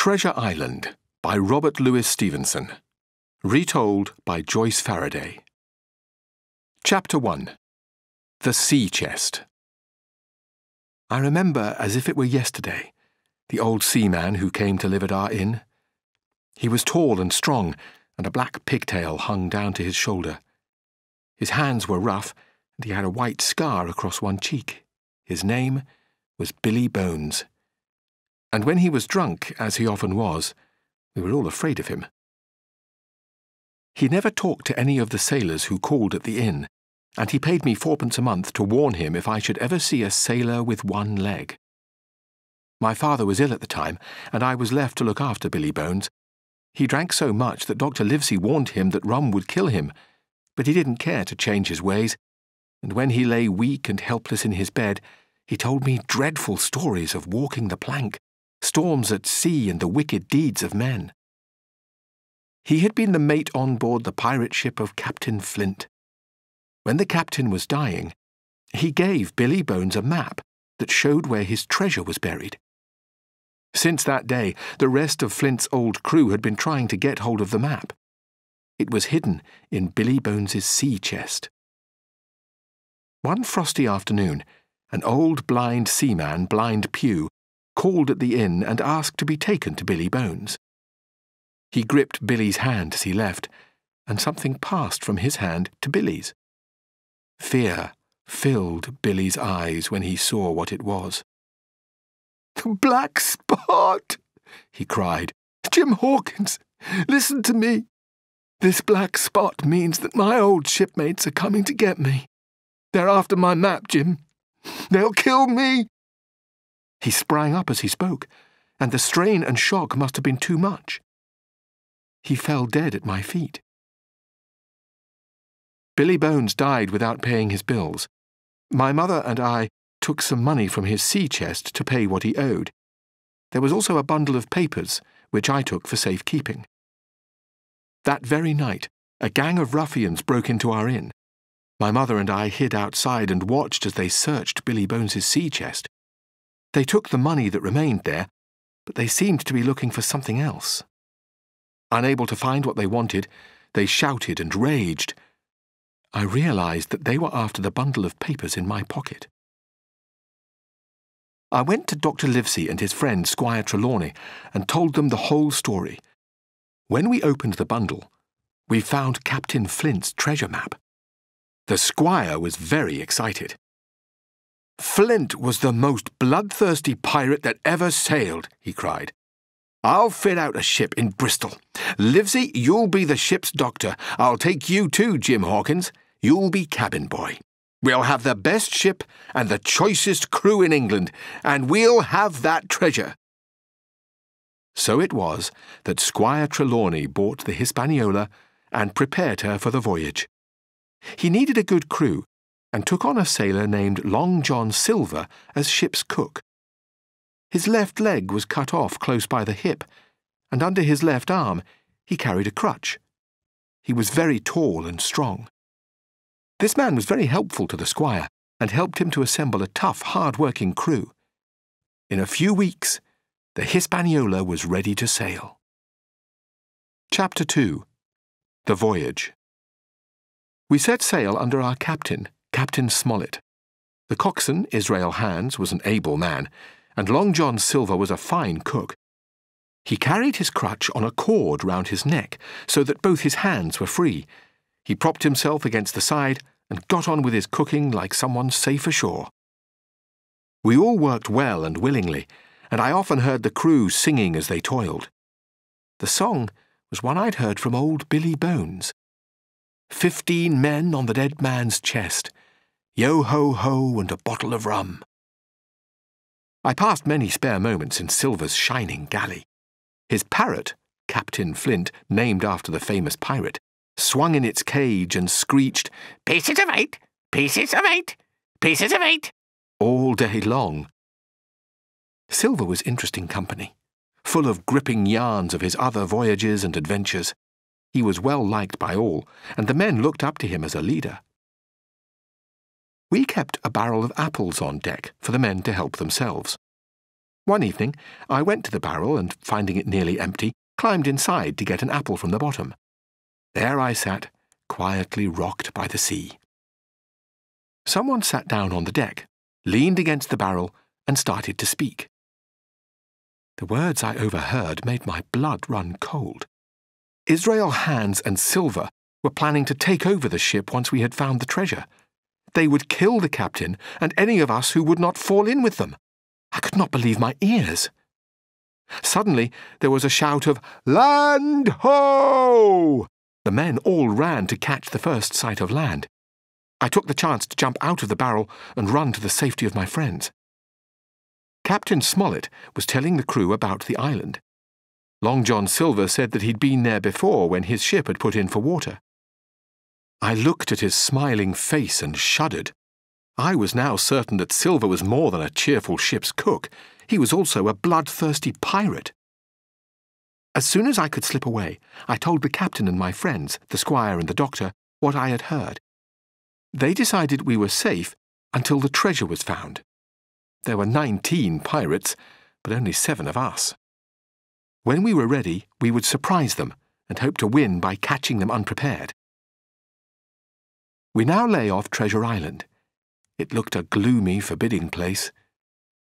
Treasure Island by Robert Louis Stevenson. Retold by Joyce Faraday. Chapter 1. The Sea Chest. I remember as if it were yesterday the old seaman who came to live at our inn. He was tall and strong, and a black pigtail hung down to his shoulder. His hands were rough, and he had a white scar across one cheek. His name was Billy Bones. And when he was drunk, as he often was, we were all afraid of him. He never talked to any of the sailors who called at the inn, and he paid me 4p a month to warn him if I should ever see a sailor with one leg. My father was ill at the time, and I was left to look after Billy Bones. He drank so much that Dr. Livesey warned him that rum would kill him, but he didn't care to change his ways, and when he lay weak and helpless in his bed, he told me dreadful stories of walking the plank, storms at sea, and the wicked deeds of men. He had been the mate on board the pirate ship of Captain Flint. When the captain was dying, he gave Billy Bones a map that showed where his treasure was buried. Since that day, the rest of Flint's old crew had been trying to get hold of the map. It was hidden in Billy Bones's sea chest. One frosty afternoon, an old blind seaman, Blind Pew, called at the inn and asked to be taken to Billy Bones. He gripped Billy's hand as he left, and something passed from his hand to Billy's. Fear filled Billy's eyes when he saw what it was. "Black spot!" he cried. "Jim Hawkins, listen to me. This black spot means that my old shipmates are coming to get me. They're after my map, Jim. They'll kill me." He sprang up as he spoke, and the strain and shock must have been too much. He fell dead at my feet. Billy Bones died without paying his bills. My mother and I took some money from his sea chest to pay what he owed. There was also a bundle of papers, which I took for safekeeping. That very night, a gang of ruffians broke into our inn. My mother and I hid outside and watched as they searched Billy Bones's sea chest. They took the money that remained there, but they seemed to be looking for something else. Unable to find what they wanted, they shouted and raged. I realized that they were after the bundle of papers in my pocket. I went to Dr. Livesey and his friend Squire Trelawney and told them the whole story. When we opened the bundle, we found Captain Flint's treasure map. The squire was very excited. "Flint was the most bloodthirsty pirate that ever sailed," he cried. "I'll fit out a ship in Bristol. Livesey, you'll be the ship's doctor. I'll take you too, Jim Hawkins. You'll be cabin boy. We'll have the best ship and the choicest crew in England, and we'll have that treasure." So it was that Squire Trelawney bought the Hispaniola and prepared her for the voyage. He needed a good crew, and took on a sailor named Long John Silver as ship's cook. His left leg was cut off close by the hip, and under his left arm he carried a crutch. He was very tall and strong. This man was very helpful to the squire, and helped him to assemble a tough, hard-working crew. In a few weeks, the Hispaniola was ready to sail. Chapter 2. The Voyage. We set sail under our captain, Captain Smollett. The coxswain, Israel Hands, was an able man, and Long John Silver was a fine cook. He carried his crutch on a cord round his neck, so that both his hands were free. He propped himself against the side and got on with his cooking like someone safe ashore. We all worked well and willingly, and I often heard the crew singing as they toiled. The song was one I'd heard from old Billy Bones. 15 men on the dead man's chest, yo-ho-ho and a bottle of rum. I passed many spare moments in Silver's shining galley. His parrot, Captain Flint, named after the famous pirate, swung in its cage and screeched, "Pieces of 8, pieces of 8, pieces of 8, all day long. Silver was interesting company, full of gripping yarns of his other voyages and adventures. He was well liked by all, and the men looked up to him as a leader. We kept a barrel of apples on deck for the men to help themselves. One evening, I went to the barrel and, finding it nearly empty, climbed inside to get an apple from the bottom. There I sat, quietly rocked by the sea. Someone sat down on the deck, leaned against the barrel, and started to speak. The words I overheard made my blood run cold. Israel Hands and Silver were planning to take over the ship once we had found the treasure. They would kill the captain and any of us who would not fall in with them. I could not believe my ears. Suddenly, there was a shout of, "Land ho!" The men all ran to catch the first sight of land. I took the chance to jump out of the barrel and run to the safety of my friends. Captain Smollett was telling the crew about the island. Long John Silver said that he'd been there before when his ship had put in for water. I looked at his smiling face and shuddered. I was now certain that Silver was more than a cheerful ship's cook. He was also a bloodthirsty pirate. As soon as I could slip away, I told the captain and my friends, the squire and the doctor, what I had heard. They decided we were safe until the treasure was found. There were 19 pirates, but only 7 of us. When we were ready, we would surprise them and hope to win by catching them unprepared. We now lay off Treasure Island. It looked a gloomy, forbidding place.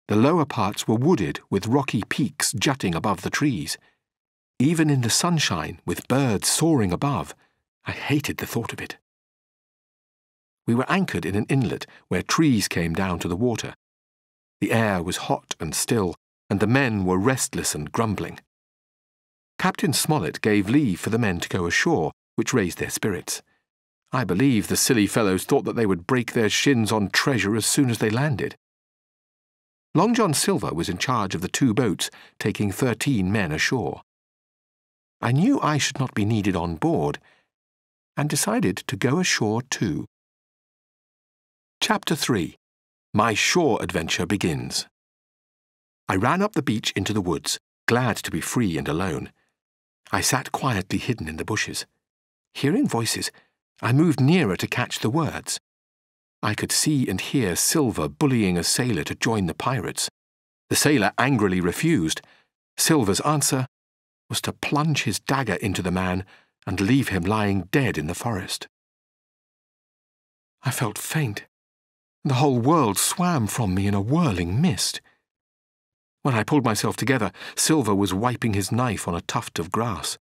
The lower parts were wooded with rocky peaks jutting above the trees. Even in the sunshine, with birds soaring above, I hated the thought of it. We were anchored in an inlet where trees came down to the water. The air was hot and still, and the men were restless and grumbling. Captain Smollett gave leave for the men to go ashore, which raised their spirits. I believe the silly fellows thought that they would break their shins on treasure as soon as they landed. Long John Silver was in charge of the 2 boats, taking 13 men ashore. I knew I should not be needed on board, and decided to go ashore too. Chapter 3. My shore adventure begins. I ran up the beach into the woods, glad to be free and alone. I sat quietly hidden in the bushes. Hearing voices, I moved nearer to catch the words. I could see and hear Silver bullying a sailor to join the pirates. The sailor angrily refused. Silver's answer was to plunge his dagger into the man and leave him lying dead in the forest. I felt faint. The whole world swam from me in a whirling mist. When I pulled myself together, Silver was wiping his knife on a tuft of grass.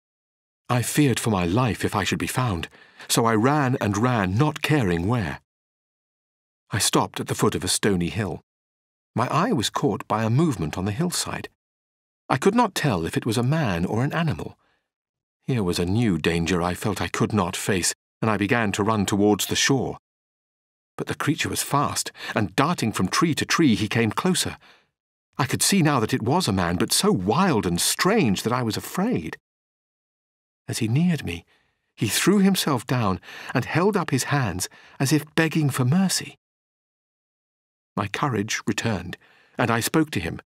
I feared for my life if I should be found, so I ran and ran, not caring where. I stopped at the foot of a stony hill. My eye was caught by a movement on the hillside. I could not tell if it was a man or an animal. Here was a new danger I felt I could not face, and I began to run towards the shore. But the creature was fast, and darting from tree to tree, he came closer. I could see now that it was a man, but so wild and strange that I was afraid. As he neared me, he threw himself down and held up his hands as if begging for mercy. My courage returned, and I spoke to him.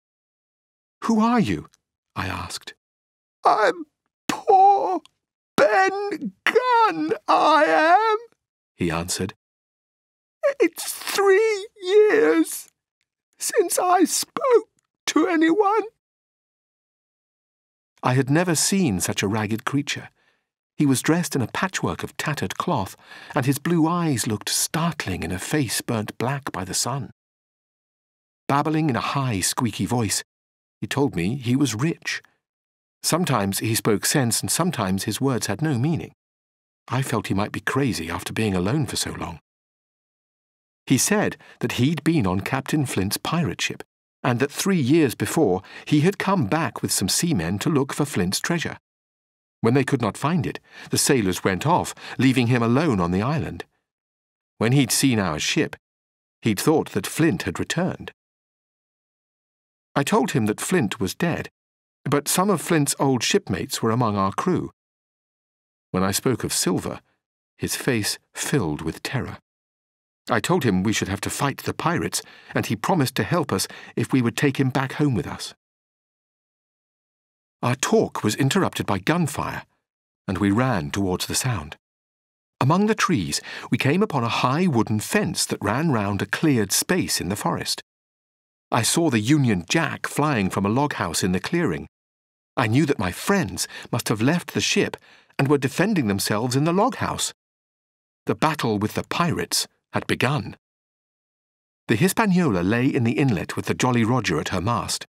"Who are you?" I asked. "I'm poor Ben Gunn, I am," he answered. "It's 3 years since I spoke to anyone." I had never seen such a ragged creature. He was dressed in a patchwork of tattered cloth, and his blue eyes looked startling in a face burnt black by the sun. Babbling in a high, squeaky voice, he told me he was rich. Sometimes he spoke sense, and sometimes his words had no meaning. I felt he might be crazy after being alone for so long. He said that he'd been on Captain Flint's pirate ship, and that 3 years before he had come back with some seamen to look for Flint's treasure. When they could not find it, the sailors went off, leaving him alone on the island. When he'd seen our ship, he'd thought that Flint had returned. I told him that Flint was dead, but some of Flint's old shipmates were among our crew. When I spoke of Silver, his face filled with terror. I told him we should have to fight the pirates, and he promised to help us if we would take him back home with us. Our talk was interrupted by gunfire, and we ran towards the sound. Among the trees, we came upon a high wooden fence that ran round a cleared space in the forest. I saw the Union Jack flying from a log house in the clearing. I knew that my friends must have left the ship and were defending themselves in the log house. The battle with the pirates had begun. The Hispaniola lay in the inlet with the Jolly Roger at her mast.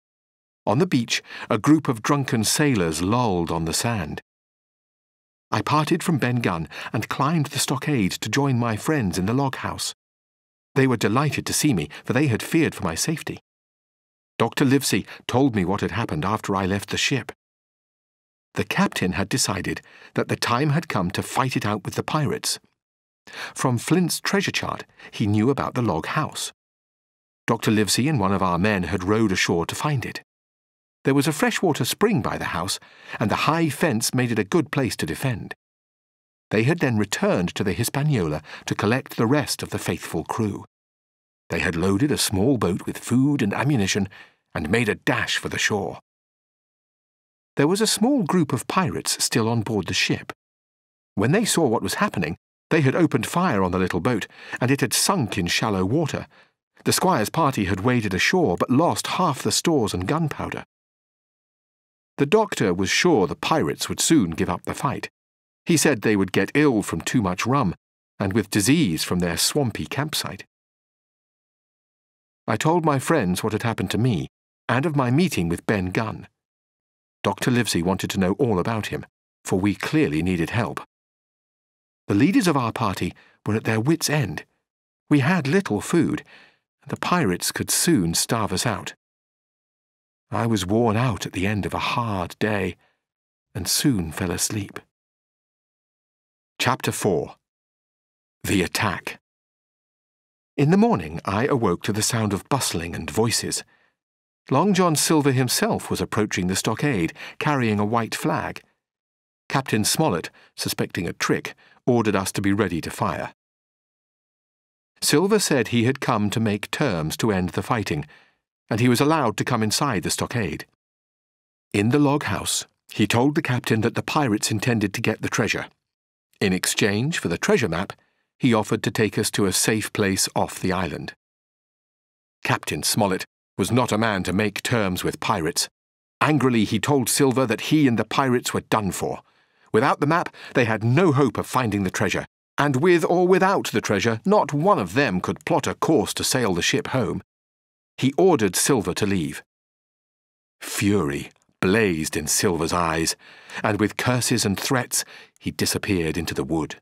On the beach, a group of drunken sailors lolled on the sand. I parted from Ben Gunn and climbed the stockade to join my friends in the log house. They were delighted to see me, for they had feared for my safety. Dr. Livesey told me what had happened after I left the ship. The captain had decided that the time had come to fight it out with the pirates. From Flint's treasure chart, he knew about the log house. Dr. Livesey and one of our men had rowed ashore to find it. There was a freshwater spring by the house, and the high fence made it a good place to defend. They had then returned to the Hispaniola to collect the rest of the faithful crew. They had loaded a small boat with food and ammunition and made a dash for the shore. There was a small group of pirates still on board the ship. When they saw what was happening, they had opened fire on the little boat, and it had sunk in shallow water. The squire's party had waded ashore, but lost half the stores and gunpowder. The doctor was sure the pirates would soon give up the fight. He said they would get ill from too much rum, and with disease from their swampy campsite. I told my friends what had happened to me, and of my meeting with Ben Gunn. Dr. Livesey wanted to know all about him, for we clearly needed help. The leaders of our party were at their wits' end. We had little food, and the pirates could soon starve us out. I was worn out at the end of a hard day, and soon fell asleep. Chapter 4. The Attack. In the morning I awoke to the sound of bustling and voices. Long John Silver himself was approaching the stockade, carrying a white flag. Captain Smollett, suspecting a trick, ordered us to be ready to fire. Silver said he had come to make terms to end the fighting, and he was allowed to come inside the stockade. In the log house, he told the captain that the pirates intended to get the treasure. In exchange for the treasure map, he offered to take us to a safe place off the island. Captain Smollett was not a man to make terms with pirates. Angrily, he told Silver that he and the pirates were done for. Without the map, they had no hope of finding the treasure, and with or without the treasure, not one of them could plot a course to sail the ship home. He ordered Silver to leave. Fury blazed in Silver's eyes, and with curses and threats, he disappeared into the wood.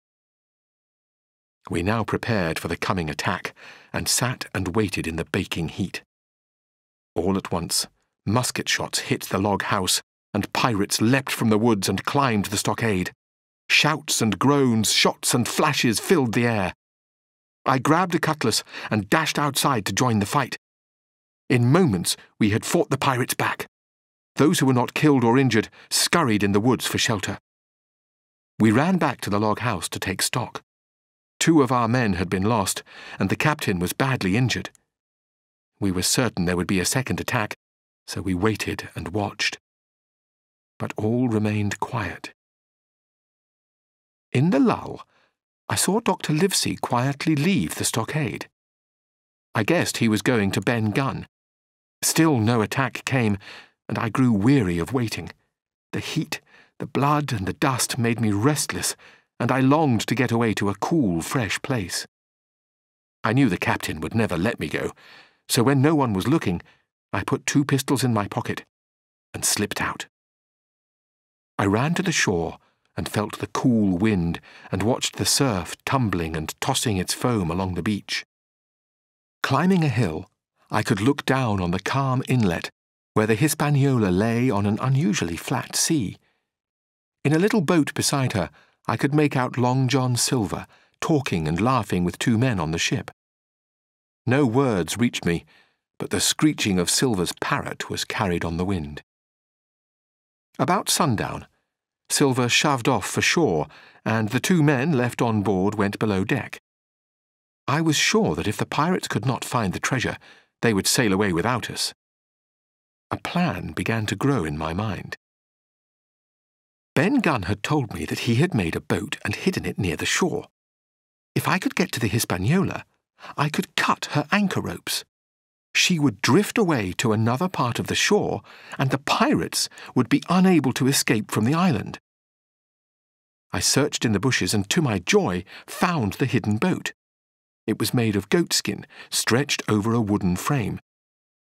We now prepared for the coming attack, and sat and waited in the baking heat. All at once, musket shots hit the log house, and pirates leapt from the woods and climbed the stockade. Shouts and groans, shots and flashes filled the air. I grabbed a cutlass and dashed outside to join the fight. In moments, we had fought the pirates back. Those who were not killed or injured scurried in the woods for shelter. We ran back to the log house to take stock. 2 of our men had been lost, and the captain was badly injured. We were certain there would be a second attack, so we waited and watched. But all remained quiet. In the lull, I saw Dr. Livesey quietly leave the stockade. I guessed he was going to Ben Gunn. Still no attack came, and I grew weary of waiting. The heat, the blood, and the dust made me restless, and I longed to get away to a cool, fresh place. I knew the captain would never let me go, so when no one was looking, I put 2 pistols in my pocket and slipped out. I ran to the shore and felt the cool wind and watched the surf tumbling and tossing its foam along the beach. Climbing a hill, I could look down on the calm inlet where the Hispaniola lay on an unusually flat sea. In a little boat beside her, I could make out Long John Silver talking and laughing with 2 men on the ship. No words reached me, but the screeching of Silver's parrot was carried on the wind. About sundown, Silver shoved off for shore, and the 2 men left on board went below deck. I was sure that if the pirates could not find the treasure, they would sail away without us. A plan began to grow in my mind. Ben Gunn had told me that he had made a boat and hidden it near the shore. If I could get to the Hispaniola, I could cut her anchor ropes. she would drift away to another part of the shore, and the pirates would be unable to escape from the island. I searched in the bushes and, to my joy, found the hidden boat. It was made of goatskin, stretched over a wooden frame,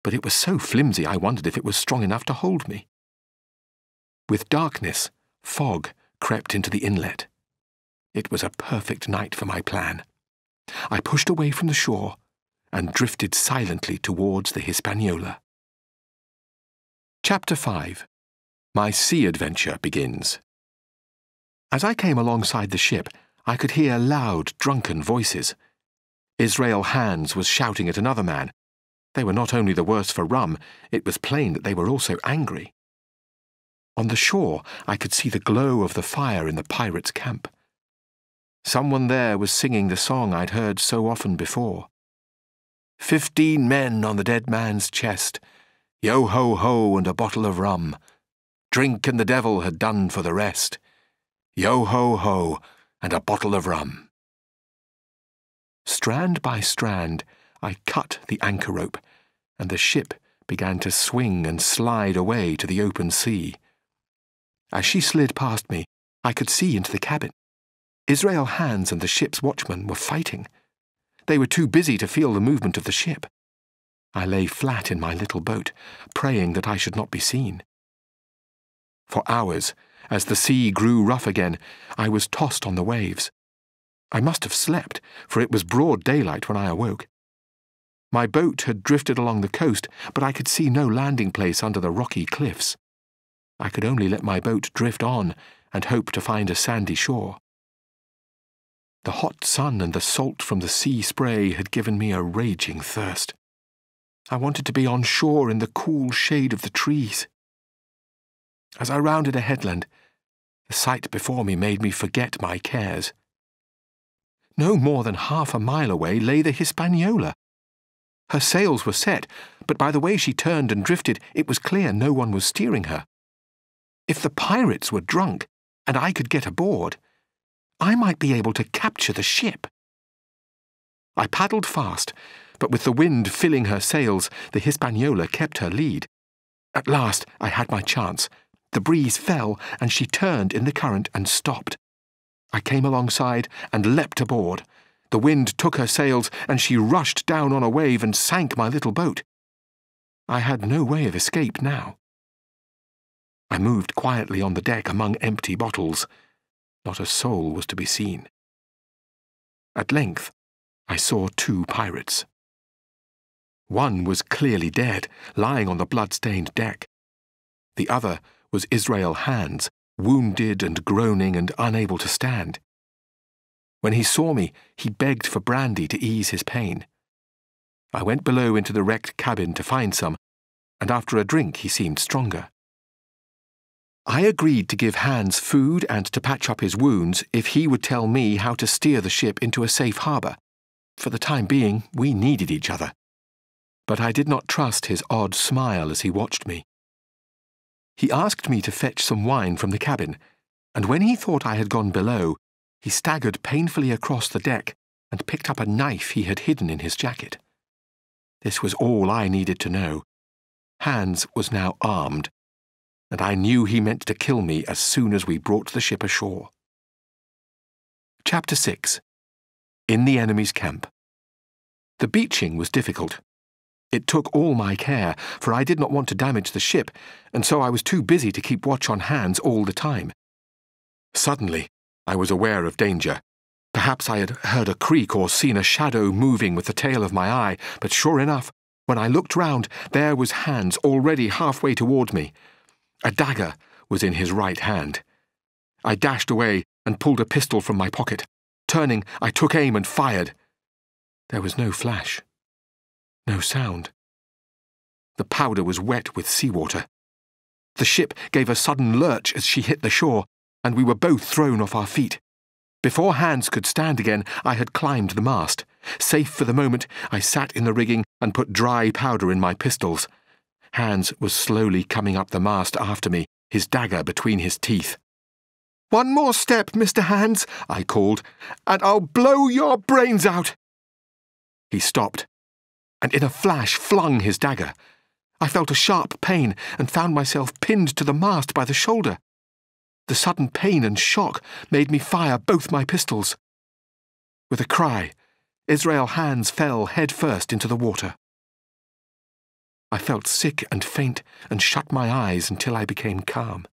but it was so flimsy I wondered if it was strong enough to hold me. With darkness, fog crept into the inlet. It was a perfect night for my plan. I pushed away from the shore and drifted silently towards the Hispaniola. Chapter 5. My sea adventure begins. As I came alongside the ship, I could hear loud, drunken voices. Israel Hands was shouting at another man. They were not only the worse for rum, it was plain that they were also angry. On the shore, I could see the glow of the fire in the pirates' camp. Someone there was singing the song I'd heard so often before. 15 men on the dead man's chest, yo-ho-ho and a bottle of rum. Drink and the devil had done for the rest. Yo-ho-ho and a bottle of rum. Strand by strand, I cut the anchor rope, and the ship began to swing and slide away to the open sea. As she slid past me, I could see into the cabin. Israel Hands and the ship's watchman were fighting. They were too busy to feel the movement of the ship. I lay flat in my little boat, praying that I should not be seen. For hours, as the sea grew rough again, I was tossed on the waves. I must have slept, for it was broad daylight when I awoke. My boat had drifted along the coast, but I could see no landing place under the rocky cliffs. I could only let my boat drift on and hope to find a sandy shore. The hot sun and the salt from the sea spray had given me a raging thirst. I wanted to be on shore in the cool shade of the trees. As I rounded a headland, the sight before me made me forget my cares. No more than half a mile away lay the Hispaniola. Her sails were set, but by the way she turned and drifted, it was clear no one was steering her. If the pirates were drunk, and I could get aboard, I might be able to capture the ship. I paddled fast, but with the wind filling her sails, the Hispaniola kept her lead. At last I had my chance. The breeze fell, and she turned in the current and stopped. I came alongside and leapt aboard. The wind took her sails, and she rushed down on a wave and sank my little boat. I had no way of escape now. I moved quietly on the deck among empty bottles. Not a soul was to be seen. At length, I saw 2 pirates. One was clearly dead, lying on the blood-stained deck. The other was Israel Hands, wounded and groaning and unable to stand. When he saw me, he begged for brandy to ease his pain. I went below into the wrecked cabin to find some, and after a drink he seemed stronger. I agreed to give Hands food and to patch up his wounds if he would tell me how to steer the ship into a safe harbour. For the time being, we needed each other. But I did not trust his odd smile as he watched me. He asked me to fetch some wine from the cabin, and when he thought I had gone below, he staggered painfully across the deck and picked up a knife he had hidden in his jacket. This was all I needed to know. Hands was now armed, and I knew he meant to kill me as soon as we brought the ship ashore. Chapter 6. In the enemy's camp. The beaching was difficult. It took all my care, for I did not want to damage the ship, and so I was too busy to keep watch on Hands all the time. Suddenly, I was aware of danger. Perhaps I had heard a creak or seen a shadow moving with the tail of my eye, but sure enough, when I looked round, there was Hands already halfway toward me. A dagger was in his right hand. I dashed away and pulled a pistol from my pocket. Turning, I took aim and fired. There was no flash. No sound. The powder was wet with seawater. The ship gave a sudden lurch as she hit the shore, and we were both thrown off our feet. Before Hands could stand again, I had climbed the mast. Safe for the moment, I sat in the rigging and put dry powder in my pistols. Hands was slowly coming up the mast after me, his dagger between his teeth. "One more step, Mr. Hands," I called, "and I'll blow your brains out." He stopped. and in a flash flung his dagger. I felt a sharp pain and found myself pinned to the mast by the shoulder. The sudden pain and shock made me fire both my pistols. With a cry, Israel's hands fell head first into the water. I felt sick and faint and shut my eyes until I became calm.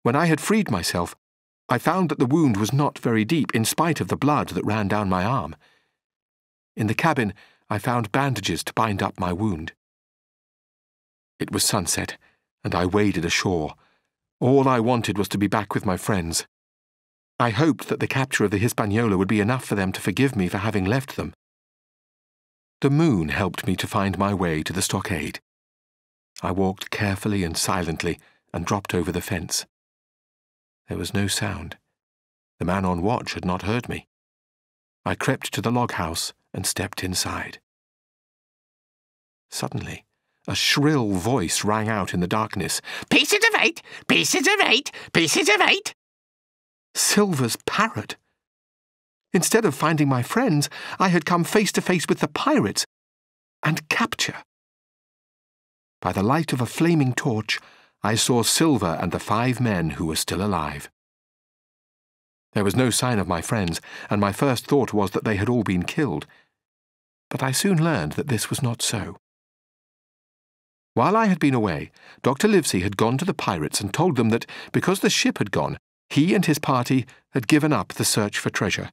When I had freed myself, I found that the wound was not very deep in spite of the blood that ran down my arm. In the cabin, I found bandages to bind up my wound. It was sunset, and I waded ashore. All I wanted was to be back with my friends. I hoped that the capture of the Hispaniola would be enough for them to forgive me for having left them. The moon helped me to find my way to the stockade. I walked carefully and silently and dropped over the fence. There was no sound. The man on watch had not heard me. I crept to the log house and stepped inside. Suddenly, a shrill voice rang out in the darkness. "Pieces of 8! Pieces of 8! Pieces of 8!" Silver's parrot. Instead of finding my friends, I had come face to face with the pirates and capture. By the light of a flaming torch, I saw Silver and the 5 men who were still alive. There was no sign of my friends, and my first thought was that they had all been killed. But I soon learned that this was not so. While I had been away, Dr. Livesey had gone to the pirates and told them that, because the ship had gone, he and his party had given up the search for treasure.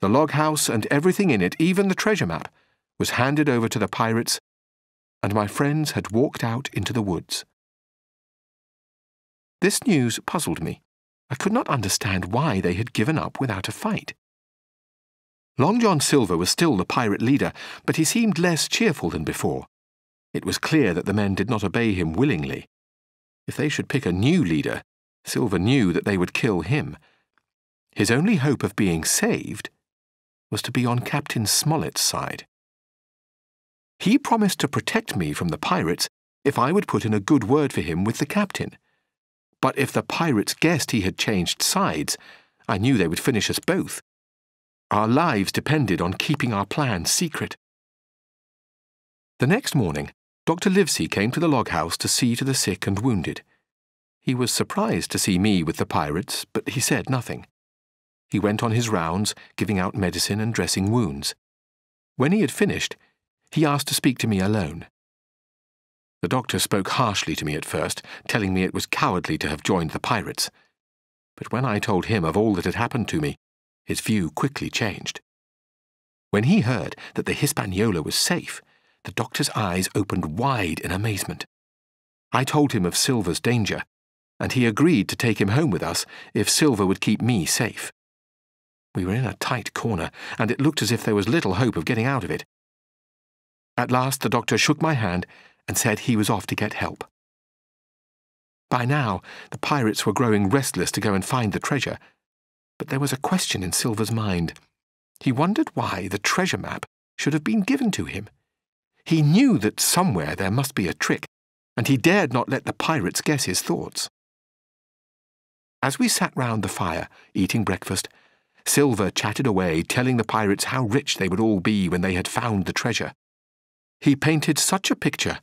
The log house and everything in it, even the treasure map, was handed over to the pirates, and my friends had walked out into the woods. This news puzzled me. I could not understand why they had given up without a fight. Long John Silver was still the pirate leader, but he seemed less cheerful than before. It was clear that the men did not obey him willingly. If they should pick a new leader, Silver knew that they would kill him. His only hope of being saved was to be on Captain Smollett's side. He promised to protect me from the pirates if I would put in a good word for him with the captain. But if the pirates guessed he had changed sides, I knew they would finish us both. Our lives depended on keeping our plan secret. The next morning, Dr. Livesey came to the log house to see to the sick and wounded. He was surprised to see me with the pirates, but he said nothing. He went on his rounds, giving out medicine and dressing wounds. When he had finished, he asked to speak to me alone. The doctor spoke harshly to me at first, telling me it was cowardly to have joined the pirates. But when I told him of all that had happened to me, his view quickly changed. When he heard that the Hispaniola was safe, the doctor's eyes opened wide in amazement. I told him of Silver's danger, and he agreed to take him home with us if Silver would keep me safe. We were in a tight corner, and it looked as if there was little hope of getting out of it. At last the doctor shook my hand and said he was off to get help. By now, the pirates were growing restless to go and find the treasure, but there was a question in Silver's mind. He wondered why the treasure map should have been given to him. He knew that somewhere there must be a trick, and he dared not let the pirates guess his thoughts. As we sat round the fire, eating breakfast, Silver chatted away, telling the pirates how rich they would all be when they had found the treasure. He painted such a picture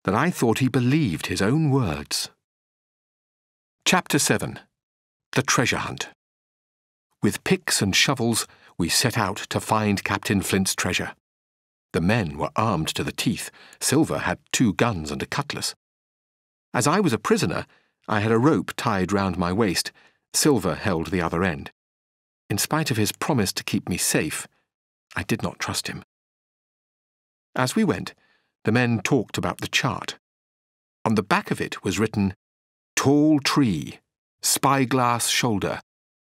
that I thought he believed his own words. Chapter 7. The Treasure Hunt. With picks and shovels, we set out to find Captain Flint's treasure. The men were armed to the teeth. Silver had 2 guns and a cutlass. As I was a prisoner, I had a rope tied round my waist. Silver held the other end. In spite of his promise to keep me safe, I did not trust him. As we went, the men talked about the chart. On the back of it was written, "Tall tree, spyglass shoulder,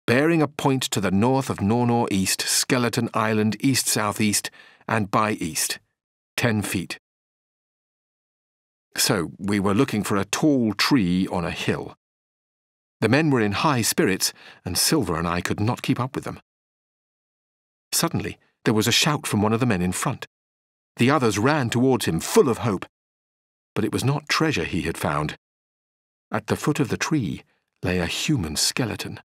bearing a point to the north of nor-northeast, Skeleton Island east-southeast, and by east, 10 feet. So we were looking for a tall tree on a hill. The men were in high spirits, and Silver and I could not keep up with them. Suddenly, there was a shout from one of the men in front. The others ran towards him, full of hope. But it was not treasure he had found. At the foot of the tree lay a human skeleton.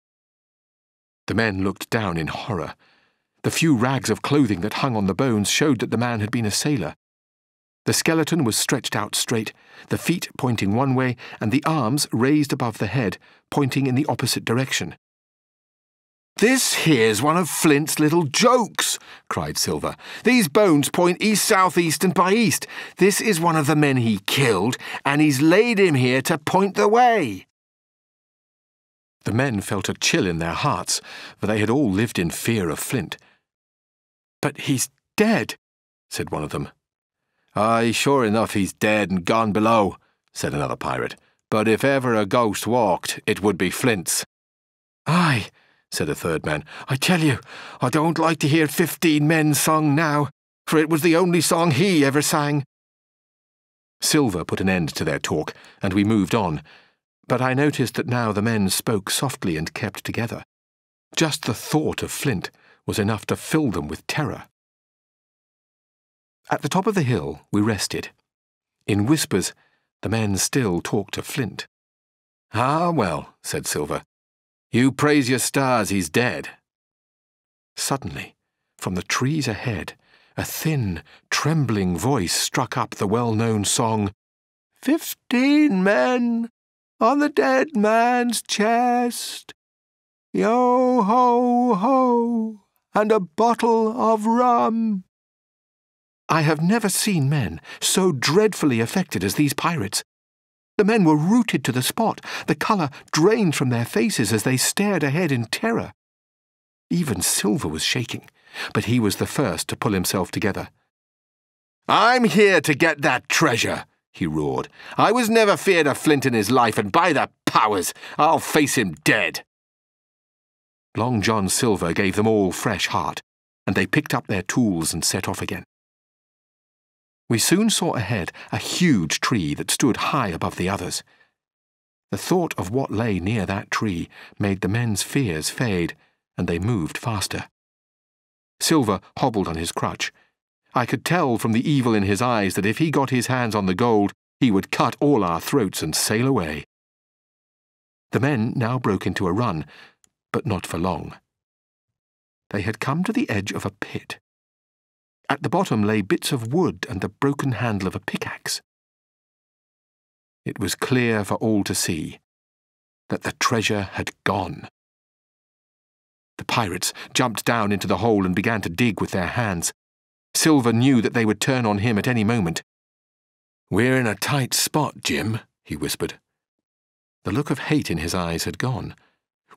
The men looked down in horror. The few rags of clothing that hung on the bones showed that the man had been a sailor. The skeleton was stretched out straight, the feet pointing one way and the arms raised above the head, pointing in the opposite direction. "This here's one of Flint's little jokes," cried Silver. "These bones point east, south, east and by east. This is one of the men he killed, and he's laid him here to point the way." The men felt a chill in their hearts, for they had all lived in fear of Flint. "But he's dead," said one of them. "Aye, sure enough he's dead and gone below," said another pirate. "But if ever a ghost walked, it would be Flint's." "Aye," said a third man. "I tell you, I don't like to hear 15 men sung now, for it was the only song he ever sang." Silver put an end to their talk, and we moved on, but I noticed that now the men spoke softly and kept together. Just the thought of Flint was enough to fill them with terror. At the top of the hill we rested. In whispers, the men still talked of Flint. "Ah, well," said Silver, "you praise your stars he's dead." Suddenly, from the trees ahead, a thin, trembling voice struck up the well-known song, "15 men on the dead man's chest, yo-ho-ho, and a bottle of rum." I have never seen men so dreadfully affected as these pirates. The men were rooted to the spot, the colour drained from their faces as they stared ahead in terror. Even Silver was shaking, but he was the first to pull himself together. "I'm here to get that treasure," he roared. "I was never feared of Flint in his life, and by the powers, I'll face him dead." Long John Silver gave them all fresh heart, and they picked up their tools and set off again. We soon saw ahead a huge tree that stood high above the others. The thought of what lay near that tree made the men's fears fade, and they moved faster. Silver hobbled on his crutch. I could tell from the evil in his eyes that if he got his hands on the gold, he would cut all our throats and sail away. The men now broke into a run, but not for long. They had come to the edge of a pit. At the bottom lay bits of wood and the broken handle of a pickaxe. It was clear for all to see that the treasure had gone. The pirates jumped down into the hole and began to dig with their hands. Silver knew that they would turn on him at any moment. "We're in a tight spot, Jim," he whispered. The look of hate in his eyes had gone.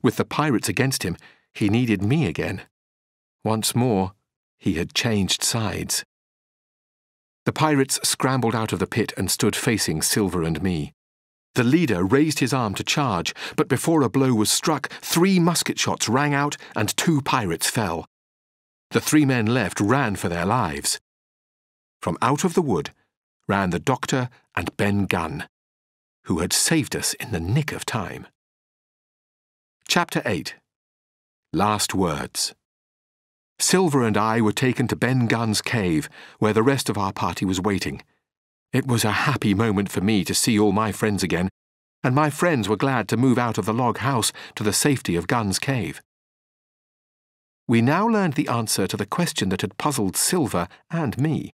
With the pirates against him, he needed me again. Once more, he had changed sides. The pirates scrambled out of the pit and stood facing Silver and me. The leader raised his arm to charge, but before a blow was struck, 3 musket shots rang out and 2 pirates fell. The 3 men left ran for their lives. From out of the wood ran the doctor and Ben Gunn, who had saved us in the nick of time. Chapter 8. Last Words. Silver and I were taken to Ben Gunn's cave, where the rest of our party was waiting. It was a happy moment for me to see all my friends again, and my friends were glad to move out of the log house to the safety of Gunn's cave. We now learned the answer to the question that had puzzled Silver and me.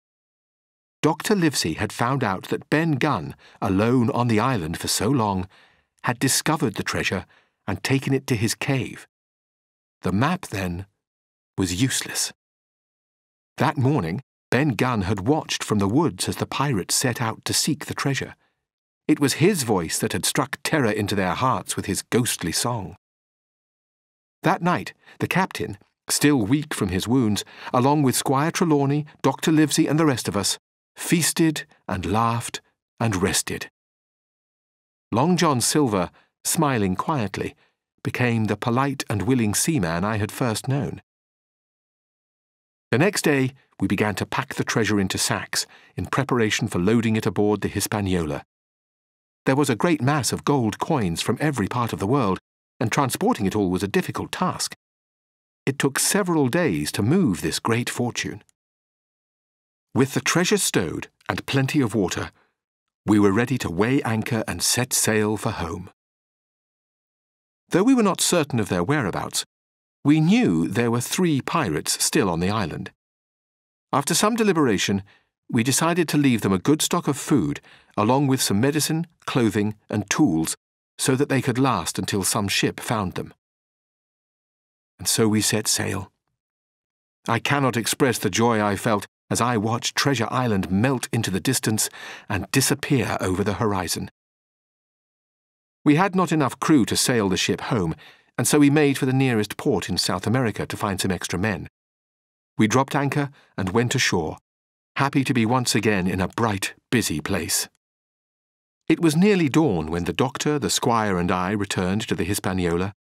Dr. Livesey had found out that Ben Gunn, alone on the island for so long, had discovered the treasure and taken it to his cave. The map, then, was useless. That morning, Ben Gunn had watched from the woods as the pirates set out to seek the treasure. It was his voice that had struck terror into their hearts with his ghostly song. That night, the captain, still weak from his wounds, along with Squire Trelawney, Dr. Livesey and the rest of us, feasted and laughed and rested. Long John Silver, smiling quietly, became the polite and willing seaman I had first known. The next day, we began to pack the treasure into sacks in preparation for loading it aboard the Hispaniola. There was a great mass of gold coins from every part of the world, and transporting it all was a difficult task. It took several days to move this great fortune. With the treasure stowed and plenty of water, we were ready to weigh anchor and set sail for home. Though we were not certain of their whereabouts, We knew there were 3 pirates still on the island. After some deliberation, we decided to leave them a good stock of food, along with some medicine, clothing, and tools, so that they could last until some ship found them. And so we set sail. I cannot express the joy I felt as I watched Treasure Island melt into the distance and disappear over the horizon. We had not enough crew to sail the ship home, and so we made for the nearest port in South America to find some extra men. We dropped anchor and went ashore, happy to be once again in a bright, busy place. It was nearly dawn when the doctor, the squire, and I returned to the Hispaniola.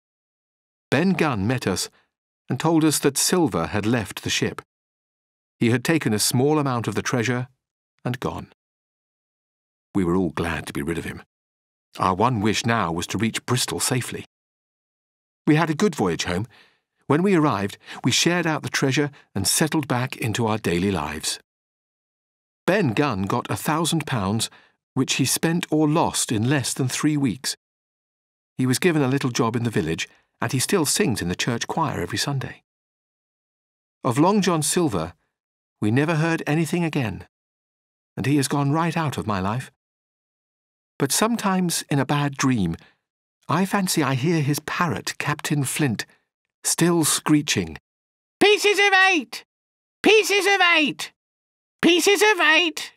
Ben Gunn met us and told us that Silver had left the ship. He had taken a small amount of the treasure and gone. We were all glad to be rid of him. Our one wish now was to reach Bristol safely. We had a good voyage home. When we arrived, we shared out the treasure and settled back into our daily lives. Ben Gunn got £1,000, which he spent or lost in less than 3 weeks. He was given a little job in the village, and he still sings in the church choir every Sunday. Of Long John Silver, we never heard anything again, and he has gone right out of my life. But sometimes, in a bad dream, I fancy I hear his parrot, Captain Flint, still screeching, "Pieces of 8! Pieces of 8! Pieces of 8!"